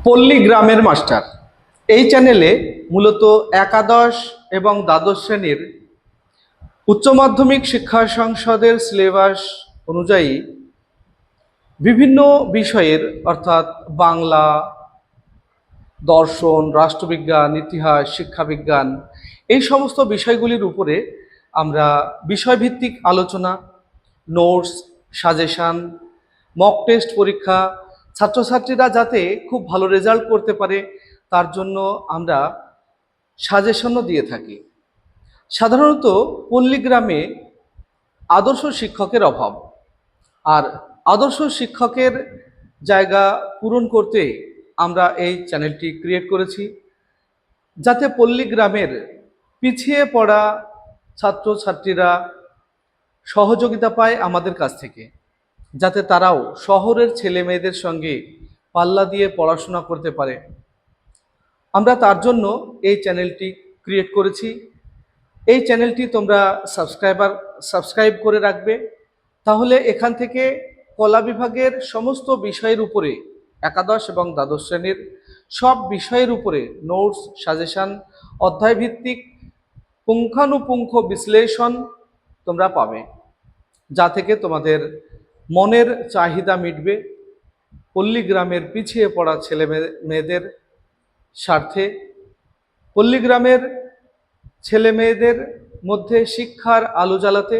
পল্লী গ্রামের মাস্টার এই চ্যানেলে মূলত একাদশ এবং দ্বাদশ শ্রেণীর উচ্চ মাধ্যমিক শিক্ষা সংসদের সিলেবাস অনুযায়ী বিভিন্ন বিষয়ের অর্থাৎ বাংলা, দর্শন, রাষ্ট্রবিজ্ঞান, ইতিহাস, শিক্ষাবিজ্ঞান এই সমস্ত বিষয়গুলির উপরে আমরা বিষয়ভিত্তিক আলোচনা, নোটস, সাজেশান, মক টেস্ট পরীক্ষা, ছাত্রছাত্রীরা যাতে খুব ভালো রেজাল্ট করতে পারে তার জন্য আমরা সাজেশনও দিয়ে থাকি। সাধারণত পল্লীগ্রামে আদর্শ শিক্ষকের অভাব, আর আদর্শ শিক্ষকের জায়গা পূরণ করতে আমরা এই চ্যানেলটি ক্রিয়েট করেছি, যাতে পল্লীগ্রামের পিছিয়ে পড়া ছাত্রছাত্রীরা সহযোগিতা পায় আমাদের কাছ থেকে, যাতে তারাও শহরের ছেলে মেয়েদের সঙ্গে পাল্লা দিয়ে পড়াশোনা করতে পারে। আমরা তার জন্য এই চ্যানেলটি ক্রিয়েট করেছি। এই চ্যানেলটি তোমরা সাবস্ক্রাইব করে রাখবে, তাহলে এখান থেকে কলা বিভাগের সমস্ত বিষয়ের উপরে, একাদশ এবং দ্বাদশ শ্রেণীর সব বিষয়ের উপরে নোটস, সাজেশান, অধ্যায়ভিত্তিক পুঙ্খানুপুঙ্খ বিশ্লেষণ তোমরা পাবে, যা থেকে তোমাদের মনের চাহিদা মিটবে পল্লীগ্রামের পিছিয়ে পড়া ছেলে মেয়েদের স্বার্থে। পল্লীগ্রামের ছেলে মেয়েদের মধ্যে শিক্ষার আলো জ্বালাতে,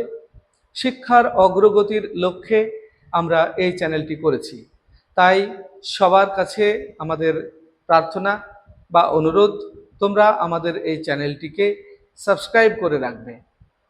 শিক্ষার অগ্রগতির লক্ষ্যে আমরা এই চ্যানেলটি করেছি। তাই সবার কাছে আমাদের প্রার্থনা বা অনুরোধ, তোমরা আমাদের এই চ্যানেলটিকে সাবস্ক্রাইব করে রাখবে।